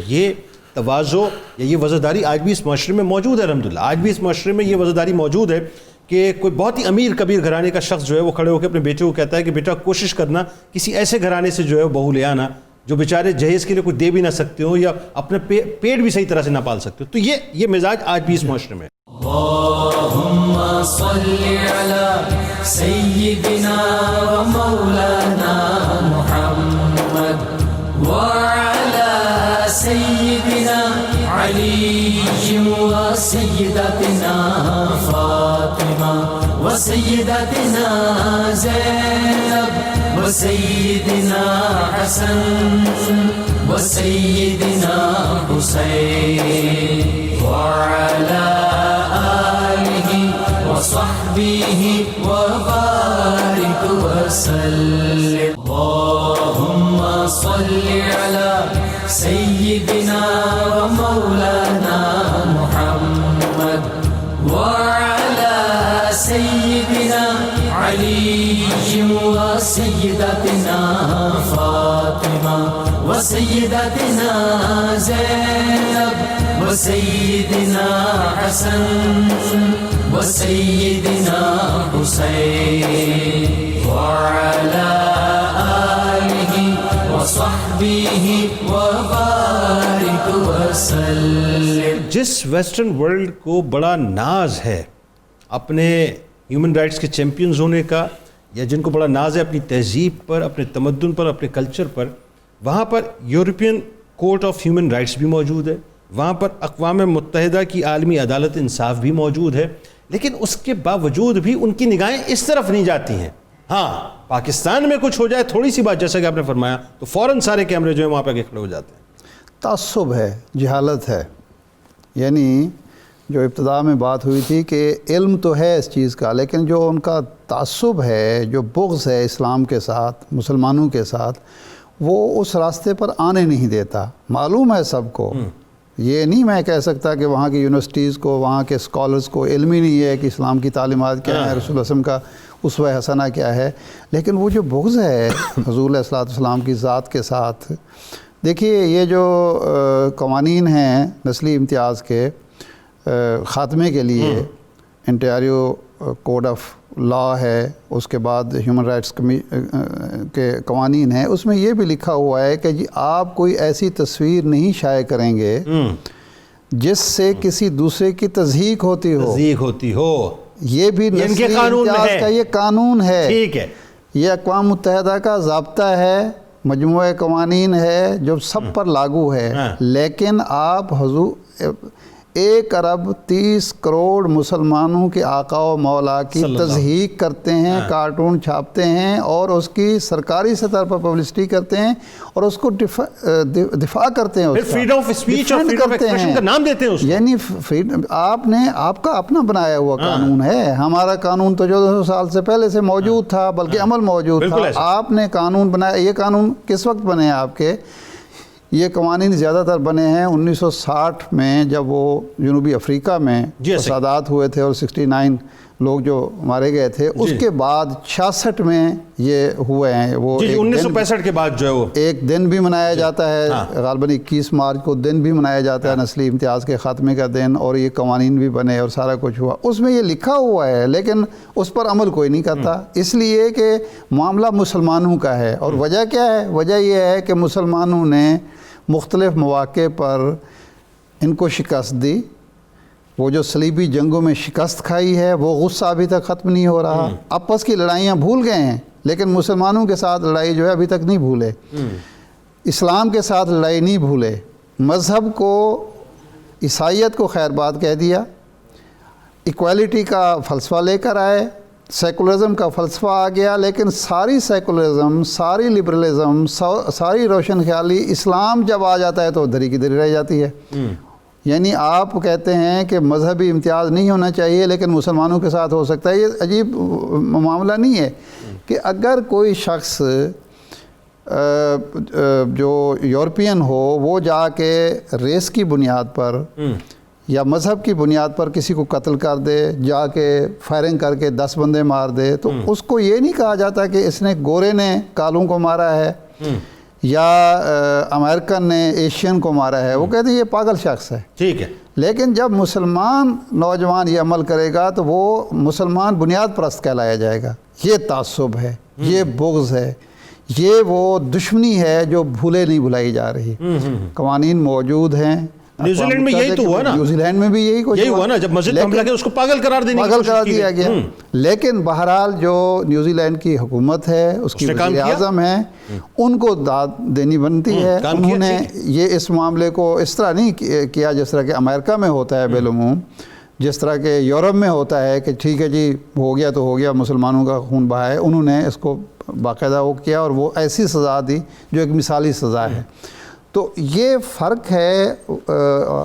یہ تواضع یا یہ وزرداری آج بھی اس معاشرے میں موجود ہے۔ الحمدللہ آج بھی اس معاشرے میں یہ وزرداری موجود ہے کہ کوئی بہت ہی امیر کبیر گھرانے کا شخص جو ہے وہ کھڑے ہو کے اپنے بیٹے کو کہتا ہے کہ بیٹا کوشش کرنا کسی ایسے گھرانے سے جو ہے بہو لے آنا جو بیچارے جہیز کے لیے کوئی دے بھی نہ سکتے ہو یا اپنے پیٹ بھی صحیح طرح سے نہ پال سکتے ہو۔ تو یہ مزاج آج بھی اس معاشرے میں ہے۔ اللهم صل على سيدنا ومولانا محمد وعلى سيدنا علي وسيدتنا فاطمة وسيدتنا زينب وسيدنا حسن وسيدنا حسين وعلى وصحبه وبارك وسلم اللهم صل على سيدنا ومولانا محمد وعلى سيدنا علي وسيدتنا فاطمة وسيدتنا زينب وسيدنا حسن وسيدنا حسين وعلى آله وصحبه وبارك وسلم۔ جس ویسٹرن ورلڈ کو بڑا ناز ہے اپنے ہیومن رائٹس کے چیمپئنز ہونے کا، یا جن کو بڑا ناز ہے اپنی تہذیب پر، اپنے تمدن پر، اپنے کلچر پر، وہاں پر European court of human rights بھی موجود ہے، وہاں پر اقوام متحدہ کی عالمی عدالت انصاف بھی موجود ہے، لیکن اس کے باوجود بھی ان کی نگاہیں اس طرف نہیں جاتی ہیں۔ ہاں پاکستان میں کچھ ہو جائے تھوڑی سی بات، جیسا کہ آپ نے فرمایا، تو فوراً سارے کیمرے جو ہیں وہاں پہ کھڑے ہو جاتے ہیں۔ تعصب ہے، جہالت ہے۔ یعنی جو ابتدا میں بات ہوئی تھی کہ علم تو ہے اس چیز کا، لیکن جو ان کا تعصب ہے، جو بغض ہے اسلام کے ساتھ، مسلمانوں کے ساتھ، وہ اس راستے پر آنے نہیں دیتا۔ معلوم ہے سب کو، یہ نہیں میں کہہ سکتا کہ وہاں کی یونیورسٹیز کو، وہاں کے اسکالرز کو علم ہی نہیں ہے کہ اسلام کی تعلیمات کیا ہیں، رسول اللہ علیہ وسلم کا اسوہ حسنہ کیا ہے، لیکن وہ جو بغض ہے حضور علیہ السلام کی ذات کے ساتھ۔ دیکھیے یہ جو قوانین ہیں نسلی امتیاز کے خاتمے کے لیے، انٹیریو کوڈ آف لا ہے، اس کے بعد ہیومن رائٹس کے قوانین ہیں، اس میں یہ بھی لکھا ہوا ہے کہ جی آپ کوئی ایسی تصویر نہیں شائع کریں گے جس سے کسی دوسرے کی تضحیک ہوتی ہو۔ یہ بھی نسلی امتیاز کا یہ قانون ہے، ٹھیک ہے، یہ اقوام متحدہ کا ضابطہ ہے، مجموعہ قوانین ہے جو سب پر لاگو ہے۔ لیکن آپ 1.30 ارب مسلمانوں کے آقا و مولا کی تضحیک کرتے ہیں، کارٹون چھاپتے ہیں اور اس کی سرکاری سطح پر پبلسٹی کرتے ہیں اور اس کو دفاع کرتے ہیں، فریڈم آف اسپیچ اور فریڈم آف ایکسپریشن کا نام دیتے ہیں اس کو۔ یعنی آپ کا اپنا بنایا ہوا قانون ہے، ہمارا قانون تو 1400 سال سے پہلے سے موجود تھا، بلکہ عمل موجود تھا۔ آپ نے قانون بنایا، یہ قانون کس وقت بنے ہیں آپ کے؟ یہ قوانین زیادہ تر بنے ہیں 1960 میں، جب وہ جنوبی افریقہ میں فسادات ہوئے تھے اور 69 لوگ جو مارے گئے تھے، اس کے بعد 66 میں یہ ہوئے ہیں۔ وہ 1965 کے بعد جو ہے وہ ایک دن بھی منایا جاتا ہے، غالباً 21 مارچ کو دن بھی منایا جاتا ہے نسلی امتیاز کے خاتمے کا دن، اور یہ قوانین بھی بنے اور سارا کچھ ہوا۔ اس میں یہ لکھا ہوا ہے لیکن اس پر عمل کوئی نہیں کرتا، اس لیے کہ معاملہ مسلمانوں کا ہے۔ اور وجہ کیا ہے؟ وجہ یہ ہے کہ مسلمانوں نے مختلف مواقع پر ان کو شکست دی، وہ جو صلیبی جنگوں میں شکست کھائی ہے وہ غصہ ابھی تک ختم نہیں ہو رہا. آپس کی لڑائیاں بھول گئے ہیں لیکن مسلمانوں کے ساتھ لڑائی جو ہے ابھی تک نہیں بھولے. اسلام کے ساتھ لڑائی نہیں بھولے. مذہب کو، عیسائیت کو خیر بات کہہ دیا، ایکویلٹی کا فلسفہ لے کر آئے، سیکولرزم کا فلسفہ آ گیا، لیکن ساری سیکولرزم، ساری لبرلزم، ساری روشن خیالی اسلام جب آ جاتا ہے تو دھری کی دھری رہ جاتی ہے. یعنی آپ کہتے ہیں کہ مذہبی امتیاز نہیں ہونا چاہیے لیکن مسلمانوں کے ساتھ ہو سکتا ہے. یہ عجیب معاملہ نہیں ہے کہ اگر کوئی شخص جو یورپین ہو وہ جا کے ریس کی بنیاد پر یا مذہب کی بنیاد پر کسی کو قتل کر دے، جا کے فائرنگ کر کے 10 بندے مار دے، تو اس کو یہ نہیں کہا جاتا کہ اس نے گورے نے کالوں کو مارا ہے یا امریکن نے ایشین کو مارا ہے. وہ کہتے ہیں یہ پاگل شخص ہے. ٹھیک ہے. لیکن جب مسلمان نوجوان یہ عمل کرے گا تو وہ مسلمان بنیاد پرست کہلایا جائے گا. یہ تعصب ہے، یہ بغض ہے، یہ وہ دشمنی ہے جو بھولے نہیں بھلائی جا رہی. قوانین موجود ہیں. نیوزی لینڈ میں یہی تو ہوا نا، نیوزی لینڈ میں بھی یہی کچھ ہوا نا، جب مسجد حملہ کیا اس کو پاگل قرار دینے کی کوشش کی دیا گیا. لیکن بہرحال جو نیوزی لینڈ کی حکومت ہے، اس کی وزیر اعظم ہے، ان کو داد دینی بنتی ہے. انہوں نے یہ اس معاملے کو اس طرح نہیں کیا جس طرح کہ امریکہ میں ہوتا ہے بالعموم، جس طرح کہ یورپ میں ہوتا ہے کہ ٹھیک ہے جی ہو گیا تو ہو گیا، مسلمانوں کا خون بہا ہے. انہوں نے اس کو باقاعدہ وہ کیا اور وہ ایسی سزا دی جو ایک مثالی سزا ہے. تو یہ فرق ہے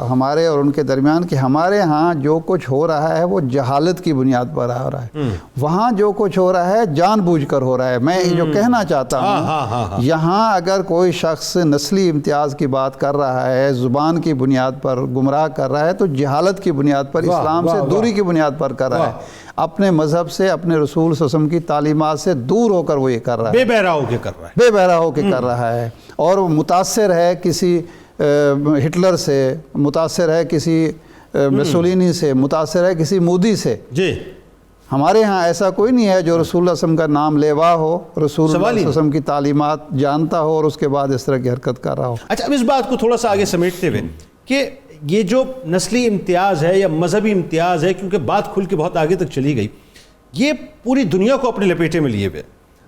ہمارے اور ان کے درمیان کہ ہمارے ہاں جو کچھ ہو رہا ہے وہ جہالت کی بنیاد پر ہو رہا ہے، وہاں جو کچھ ہو رہا ہے جان بوجھ کر ہو رہا ہے. میں جو کہنا چاہتا ہوں، یہاں اگر کوئی شخص نسلی امتیاز کی بات کر رہا ہے، زبان کی بنیاد پر گمراہ کر رہا ہے، تو جہالت کی بنیاد پر، اسلام سے دوری کی بنیاد پر کر رہا ہے. اپنے مذہب سے، اپنے رسول صلی اللہ علیہ وسلم کی تعلیمات سے دور ہو کر وہ یہ کر رہا ہے، بے بہرا ہو کے کر رہا ہے، بے بہرا ہو کے کر رہا ہے. اور متاثر ہے کسی ہٹلر سے، متاثر ہے کسی مسولینی سے، متاثر ہے کسی مودی سے. جی ہمارے ہاں ایسا کوئی نہیں ہے جو رسول اللہ علیہ وسلم کا نام لیوا ہو، رسول اللہ علیہ وسلم کی تعلیمات جانتا ہو اور اس کے بعد اس طرح کی حرکت کر رہا ہو. اچھا، اب اس بات کو تھوڑا سا آگے سمیٹتے ہوئے کہ یہ جو نسلی امتیاز ہے یا مذہبی امتیاز ہے، کیونکہ بات کھل کے بہت آگے تک چلی گئی، یہ پوری دنیا کو اپنے لپیٹے میں لیے ہوئے.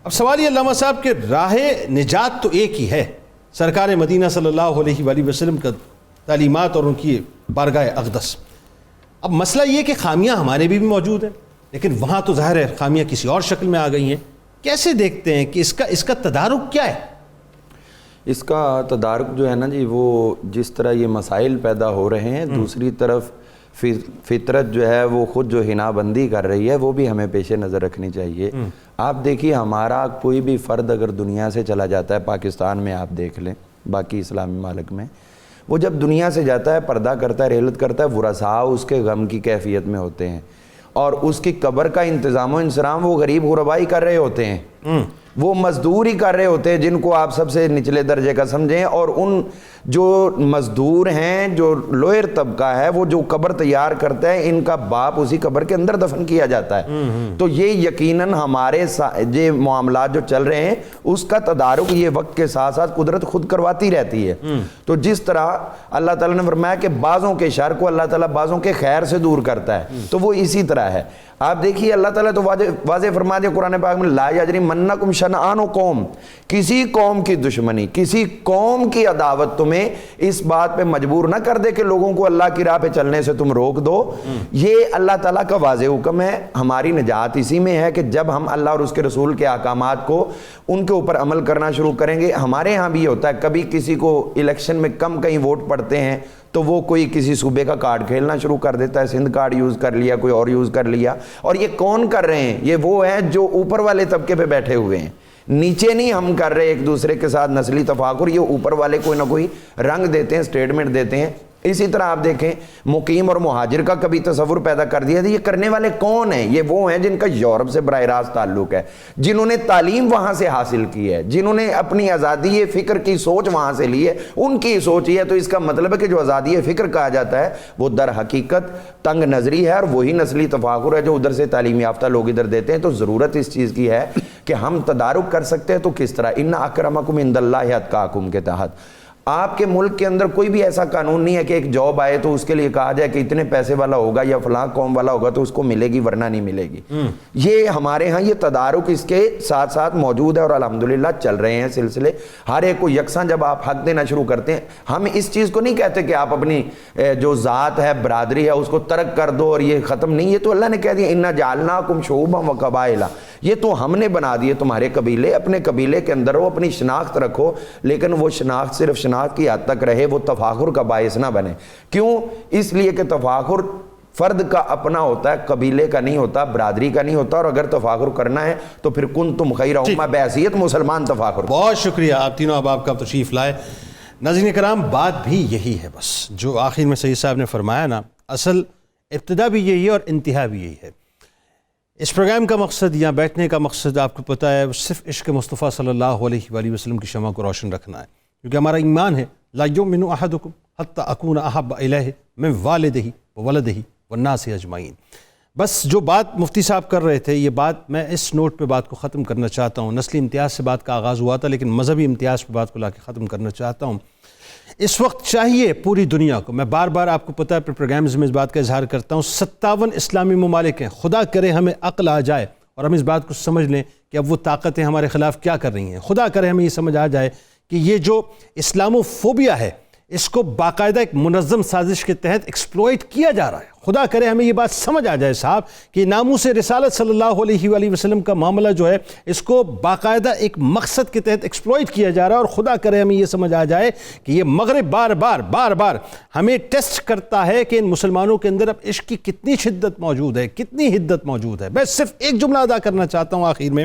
اب سوال یہ علامہ صاحب کہ راہ نجات تو ایک ہی ہے، سرکار مدینہ صلی اللہ علیہ وآلہ وسلم کا تعلیمات اور ان کی بارگاہ اقدس. اب مسئلہ یہ کہ خامیاں ہمارے بھی موجود ہیں، لیکن وہاں تو ظاہر ہے خامیاں کسی اور شکل میں آ گئی ہیں. کیسے دیکھتے ہیں کہ اس کا تدارک کیا ہے؟ اس کا تدارک جو ہے نا جی، وہ جس طرح یہ مسائل پیدا ہو رہے ہیں، دوسری طرف فطرت جو ہے وہ خود جو حنا بندی کر رہی ہے، وہ بھی ہمیں پیش نظر رکھنی چاہیے. آپ دیکھیے، ہمارا کوئی بھی فرد اگر دنیا سے چلا جاتا ہے، پاکستان میں آپ دیکھ لیں، باقی اسلامی ممالک میں، وہ جب دنیا سے جاتا ہے، پردہ کرتا ہے، رحلت کرتا ہے، ورثاء اس کے غم کی کیفیت میں ہوتے ہیں، اور اس کی قبر کا انتظام و انصرام وہ غریب غربائی کر رہے ہوتے ہیں، وہ مزدور ہی کر رہے ہوتے ہیں جن کو آپ سب سے نچلے درجے کا سمجھیں. اور ان جو مزدور ہیں، جو لوئر طبقہ ہے، وہ جو قبر تیار کرتا ہے، ان کا باپ اسی قبر کے اندر دفن کیا جاتا ہے. تو یہ یقیناً ہمارے یہ معاملات جو چل رہے ہیں، اس کا تدارک یہ وقت کے ساتھ ساتھ قدرت خود کرواتی رہتی ہے. تو جس طرح اللہ تعالیٰ نے فرمایا کہ بعضوں کے شر کو اللہ تعالیٰ بعضوں کے خیر سے دور کرتا ہے، تو وہ اسی طرح ہے. آپ دیکھیے اللہ تعالیٰ تو واضح فرما دیا قرآن پاک میں، لا یجرمنکم شنآن قوم، کسی قوم کی دشمنی، کسی قوم کی عداوت تمہیں اس بات پہ مجبور نہ کر دے کہ لوگوں کو اللہ کی راہ پہ چلنے سے تم روک دو. یہ اللہ تعالیٰ کا واضح حکم ہے. ہماری نجات اسی میں ہے کہ جب ہم اللہ اور اس کے رسول کے احکامات کو ان کے اوپر عمل کرنا شروع کریں گے. ہمارے ہاں بھی یہ ہوتا ہے، کبھی کسی کو الیکشن میں کہیں ووٹ پڑتے ہیں تو وہ کوئی کسی صوبے کا کارڈ کھیلنا شروع کر دیتا ہے، سندھ کارڈ یوز کر لیا، کوئی اور یوز کر لیا. اور یہ کون کر رہے ہیں؟ یہ وہ ہیں جو اوپر والے طبقے پہ بیٹھے ہوئے ہیں. نیچے نہیں ہم کر رہے ایک دوسرے کے ساتھ نسلی تفاخر، یہ اوپر والے کوئی نہ کوئی رنگ دیتے ہیں، اسٹیٹمنٹ دیتے ہیں. اسی طرح آپ دیکھیں مقیم اور مہاجر کا کبھی تصور پیدا کر دیا. یہ کرنے والے کون ہیں؟ یہ وہ ہیں جن کا یورپ سے براہ راست تعلق ہے، جنہوں نے تعلیم وہاں سے حاصل کی ہے، جنہوں نے اپنی آزادی فکر کی سوچ وہاں سے لی ہے، ان کی سوچ یہ ہے. تو اس کا مطلب ہے کہ جو آزادی فکر کہا جاتا ہے وہ در حقیقت تنگ نظری ہے، اور وہی نسلی تفاخر ہے جو ادھر سے تعلیم یافتہ لوگ ادھر دیتے ہیں. تو ضرورت اس چیز کی ہے کہ ہم تدارک کر سکتے ہیں. تو کس طرح؟ ان اکرمکم عند اللہ اتقاکم کے تحت آپ کے ملک کے اندر کوئی بھی ایسا قانون نہیں ہے کہ ایک جاب آئے تو اس کے لیے کہا جائے کہ اتنے پیسے والا ہوگا یا فلاں قوم والا ہوگا تو اس کو ملے گی ورنہ نہیں ملے گی. یہ ہمارے ہاں یہ تدارک اس کے ساتھ ساتھ موجود ہے اور الحمدللہ چل رہے ہیں سلسلے. ہر ایک کو یکساں جب آپ حق دینا شروع کرتے ہیں, ہم اس چیز کو نہیں کہتے کہ آپ اپنی جو ذات ہے برادری ہے اس کو ترک کر دو اور یہ ختم نہیں. یہ تو اللہ نے کہہ دیا انا جعلناکم شعوبا و قبائل, یہ تو ہم نے بنا دیے تمہارے قبیلے. اپنے قبیلے کے اندر ہو, اپنی شناخت رکھو, لیکن وہ شناخت صرف شناخت کی حد تک رہے, وہ تفاخر کا باعث نہ بنے. کیوں؟ اس لیے کہ تفاخر فرد کا اپنا ہوتا ہے, قبیلے کا نہیں ہوتا, برادری کا نہیں ہوتا. اور اگر تفاخر کرنا ہے تو پھر کنتم خیر امہ بحیثیت مسلمان تفاخر. بہت شکریہ آپ تینوں احباب کا تشریف لائے. ناظرین کرام, بات بھی یہی ہے, بس جو آخر میں سید صاحب نے فرمایا نا, اصل ابتدا بھی یہی ہے اور انتہا بھی یہی ہے. اس پروگرام کا مقصد یا بیٹھنے کا مقصد آپ کو پتہ ہے, صرف عشق مصطفیٰ صلی اللہ علیہ وآلہ وسلم کی شمع کو روشن رکھنا ہے, کیونکہ ہمارا ایمان ہے لا یؤمن احدکم حتی اکون احب الیہ من والدہ وولدہ والناس اجمعین. بس جو بات مفتی صاحب کر رہے تھے, یہ بات میں اس نوٹ پہ بات کو ختم کرنا چاہتا ہوں. نسلی امتیاز سے بات کا آغاز ہوا تھا, لیکن مذہبی امتیاز پہ بات کو لا کے ختم کرنا چاہتا ہوں. اس وقت چاہیے پوری دنیا کو, میں بار بار آپ کو پتہ ہے پروگرامز میں اس بات کا اظہار کرتا ہوں, 57 اسلامی ممالک ہیں. خدا کرے ہمیں عقل آ جائے اور ہم اس بات کو سمجھ لیں کہ اب وہ طاقتیں ہمارے خلاف کیا کر رہی ہیں. خدا کرے ہمیں یہ سمجھ آ جائے کہ یہ جو اسلاموفوبیا ہے اس کو باقاعدہ ایک منظم سازش کے تحت ایکسپلوئٹ کیا جا رہا ہے. خدا کرے ہمیں یہ بات سمجھ آ جائے صاحب کہ ناموس رسالت صلی اللہ علیہ وآلہ وسلم کا معاملہ جو ہے اس کو باقاعدہ ایک مقصد کے تحت ایکسپلوئٹ کیا جا رہا ہے. اور خدا کرے ہمیں یہ سمجھ آ جائے کہ یہ مغرب بار بار ہمیں ٹیسٹ کرتا ہے کہ ان مسلمانوں کے اندر اب عشق کی کتنی شدت موجود ہے, کتنی حدت موجود ہے. میں صرف ایک جملہ ادا کرنا چاہتا ہوں آخر میں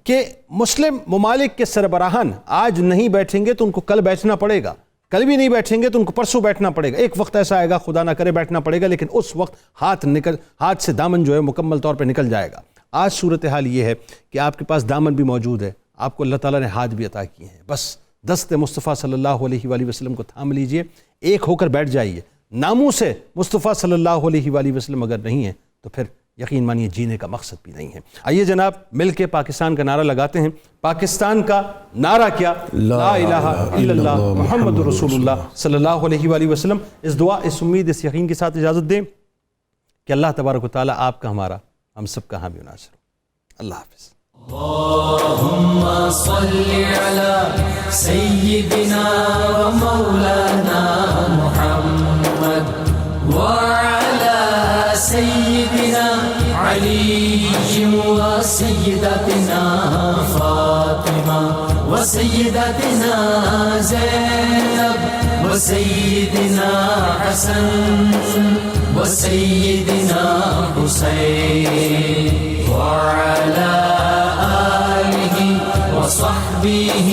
کہ مسلم ممالک کے سربراہان آج نہیں بیٹھیں گے تو ان کو کل بیٹھنا پڑے گا, کل بھی نہیں بیٹھیں گے تو ان کو پرسوں بیٹھنا پڑے گا. ایک وقت ایسا آئے گا خدا نہ کرے بیٹھنا پڑے گا, لیکن اس وقت ہاتھ سے دامن جو ہے مکمل طور پہ نکل جائے گا. آج صورتحال یہ ہے کہ آپ کے پاس دامن بھی موجود ہے, آپ کو اللہ تعالیٰ نے ہاتھ بھی عطا کیے ہیں. بس دست مصطفیٰ صلی اللہ علیہ وآلہ وسلم کو تھام لیجئے, ایک ہو کر بیٹھ جائیے. ناموس مصطفیٰ صلی اللہ علیہ وآلہ وسلم اگر نہیں ہے تو پھر یقین مانیے جینے کا مقصد بھی نہیں ہے. آئیے جناب مل کے پاکستان کا نعرہ لگاتے ہیں. پاکستان کا نعرہ کیا؟ لا الہ الا اللہ محمد رسول اللہ صلی اللہ علیہ وآلہ وسلم. اس دعا, اس امید, اس یقین کے ساتھ اجازت دیں کہ اللہ تبارک و تعالیٰ آپ کا, ہمارا, ہم سب کا حامی و ناصر ہو. اللہ حافظ. اللهم صل على سيدنا ومولانا محمد وعلى سيدنا علي وسيدتنا فاطمة وسيدتنا زينب وسيدنا حسن وسيدنا حسين وعلى آله وصحبه